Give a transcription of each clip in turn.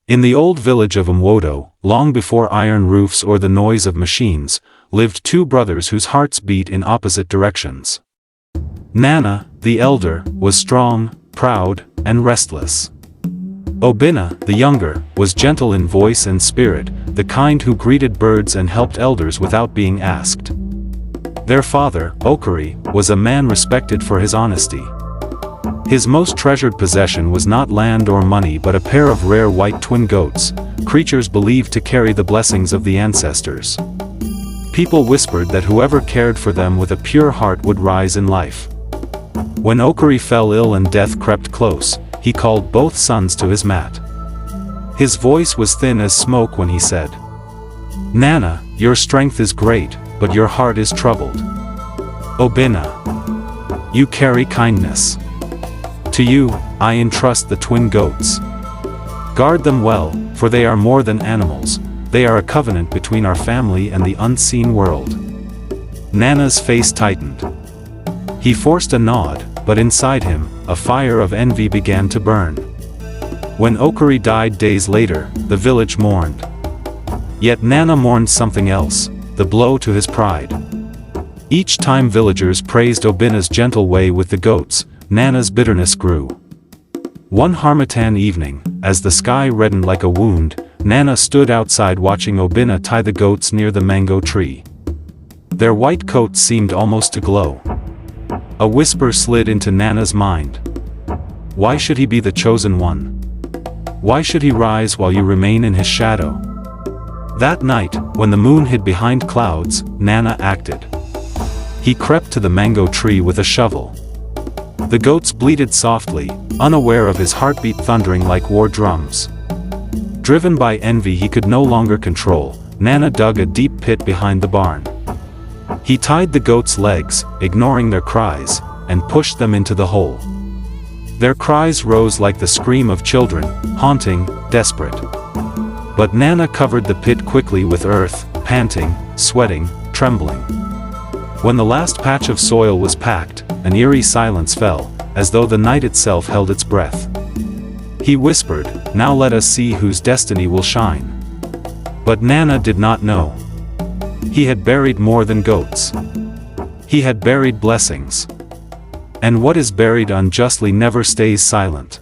In the old village of Umwodo, long before iron roofs or the noise of machines, lived two brothers whose hearts beat in opposite directions. Nana, the elder, was strong, proud, and restless. Obina, the younger, was gentle in voice and spirit, the kind who greeted birds and helped elders without being asked. Their father, Okari, was a man respected for his honesty. His most treasured possession was not land or money but a pair of rare white twin goats, creatures believed to carry the blessings of the ancestors. People whispered that whoever cared for them with a pure heart would rise in life. When Okari fell ill and death crept close, he called both sons to his mat. His voice was thin as smoke when he said, "Nana, your strength is great, but your heart is troubled. Obina, you carry kindness. To you, I entrust the twin goats. Guard them well, for they are more than animals, they are a covenant between our family and the unseen world." Nana's face tightened. He forced a nod, but inside him, a fire of envy began to burn. When Okari died days later, the village mourned. Yet Nana mourned something else, the blow to his pride. Each time villagers praised Obina's gentle way with the goats, Nana's bitterness grew. One Harmattan evening, as the sky reddened like a wound, Nana stood outside watching Obina tie the goats near the mango tree. Their white coats seemed almost to glow. A whisper slid into Nana's mind. Why should he be the chosen one? Why should he rise while you remain in his shadow? That night, when the moon hid behind clouds, Nana acted. He crept to the mango tree with a shovel. The goats bleated softly, unaware of his heartbeat thundering like war drums. Driven by envy he could no longer control, Nana dug a deep pit behind the barn. He tied the goats' legs, ignoring their cries, and pushed them into the hole. Their cries rose like the scream of children, haunting, desperate. But Nana covered the pit quickly with earth, panting, sweating, trembling. When the last patch of soil was packed, an eerie silence fell, as though the night itself held its breath. He whispered, "Now let us see whose destiny will shine." But Nana did not know. He had buried more than goats. He had buried blessings. And what is buried unjustly never stays silent.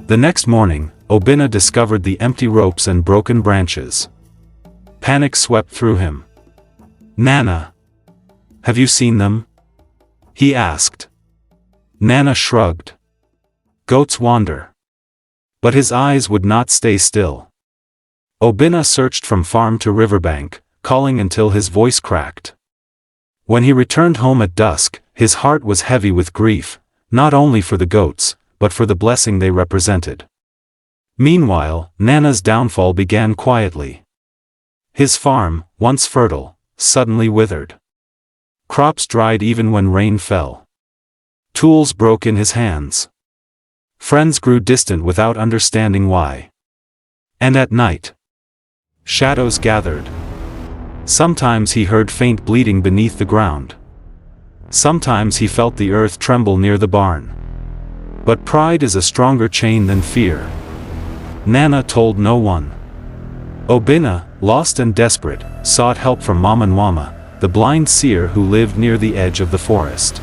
The next morning, Obina discovered the empty ropes and broken branches. Panic swept through him. "Nana, have you seen them?" he asked. Nana shrugged. "Goats wander." But his eyes would not stay still. Obina searched from farm to riverbank, calling until his voice cracked. When he returned home at dusk, his heart was heavy with grief, not only for the goats, but for the blessing they represented. Meanwhile, Nana's downfall began quietly. His farm, once fertile, suddenly withered. Crops dried even when rain fell. Tools broke in his hands. Friends grew distant without understanding why. And at night, shadows gathered. Sometimes he heard faint bleating beneath the ground. Sometimes he felt the earth tremble near the barn. But pride is a stronger chain than fear. Nana told no one. Obina, lost and desperate, sought help from Mama Nwama, the blind seer who lived near the edge of the forest.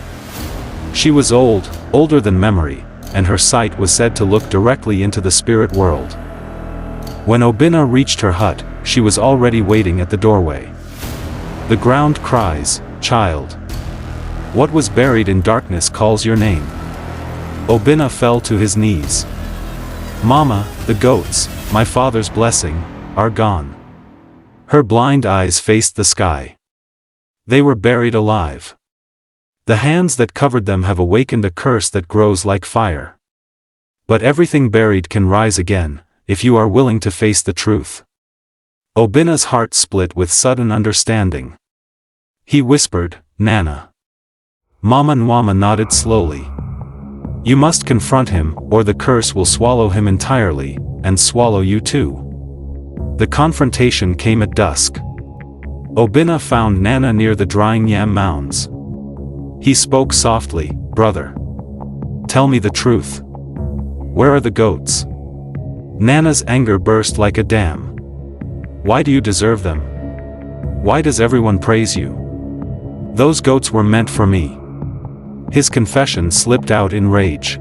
She was old, older than memory, and her sight was said to look directly into the spirit world. When Obina reached her hut, she was already waiting at the doorway. The ground cries, "Child. What was buried in darkness calls your name." Obina fell to his knees. "Mama, the goats, my father's blessing, are gone." Her blind eyes faced the sky. They were buried alive. The hands that covered them have awakened a curse that grows like fire. But everything buried can rise again, if you are willing to face the truth. Obina's heart split with sudden understanding. He whispered, "Nana." Mama Nwama nodded slowly. "You must confront him, or the curse will swallow him entirely, and swallow you too." The confrontation came at dusk. Obina found Nana near the drying yam mounds. He spoke softly, "Brother. Tell me the truth. Where are the goats?" Nana's anger burst like a dam. Why do you deserve them? Why does everyone praise you? Those goats were meant for me. His confession slipped out in rage.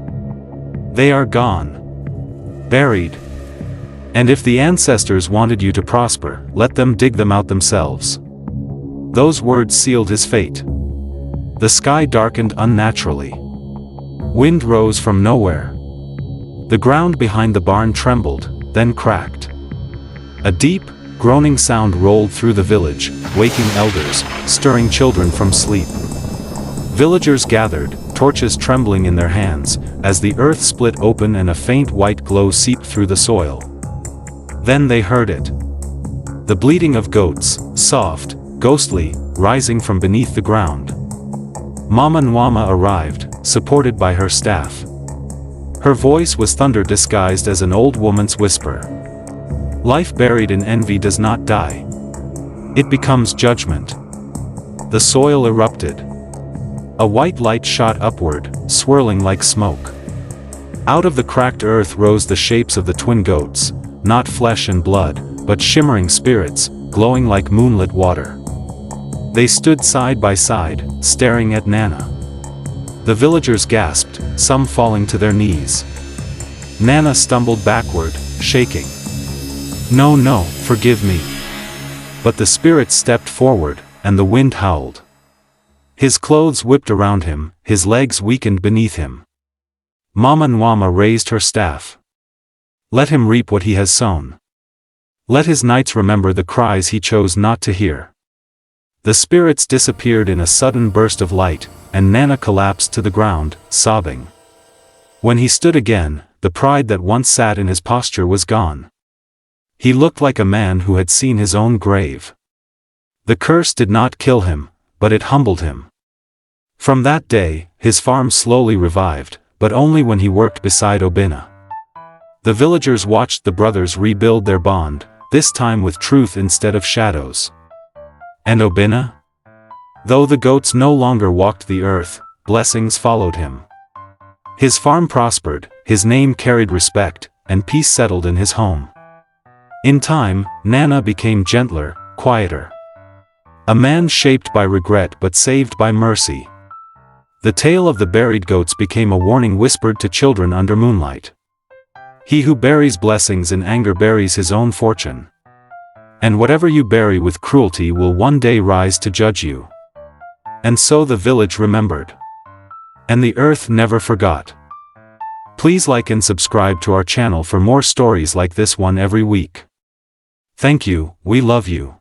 They are gone. Buried. And if the ancestors wanted you to prosper, let them dig them out themselves. Those words sealed his fate. The sky darkened unnaturally. Wind rose from nowhere. The ground behind the barn trembled, then cracked. A deep, groaning sound rolled through the village, waking elders, stirring children from sleep. Villagers gathered, torches trembling in their hands, as the earth split open and a faint white glow seeped through the soil. Then they heard it. The bleating of goats, soft, ghostly, rising from beneath the ground. Mama Nwama arrived, supported by her staff. Her voice was thunder disguised as an old woman's whisper. Life buried in envy does not die. It becomes judgment. The soil erupted. A white light shot upward, swirling like smoke. Out of the cracked earth rose the shapes of the twin goats, not flesh and blood, but shimmering spirits, glowing like moonlit water. They stood side by side, staring at Nana. The villagers gasped, some falling to their knees. Nana stumbled backward, shaking. No, no, forgive me. But the spirits stepped forward, and the wind howled. His clothes whipped around him, his legs weakened beneath him. Mama Nwama raised her staff. Let him reap what he has sown. Let his knights remember the cries he chose not to hear. The spirits disappeared in a sudden burst of light, and Nana collapsed to the ground, sobbing. When he stood again, the pride that once sat in his posture was gone. He looked like a man who had seen his own grave. The curse did not kill him, but it humbled him. From that day, his farm slowly revived, but only when he worked beside Obina. The villagers watched the brothers rebuild their bond, this time with truth instead of shadows. And Obina? Though the goats no longer walked the earth, blessings followed him. His farm prospered, his name carried respect, and peace settled in his home. In time, Nana became gentler, quieter. A man shaped by regret but saved by mercy. The tale of the buried goats became a warning whispered to children under moonlight. He who buries blessings in anger buries his own fortune. And whatever you bury with cruelty will one day rise to judge you. And so the village remembered. And the earth never forgot. Please like and subscribe to our channel for more stories like this one every week. Thank you, we love you.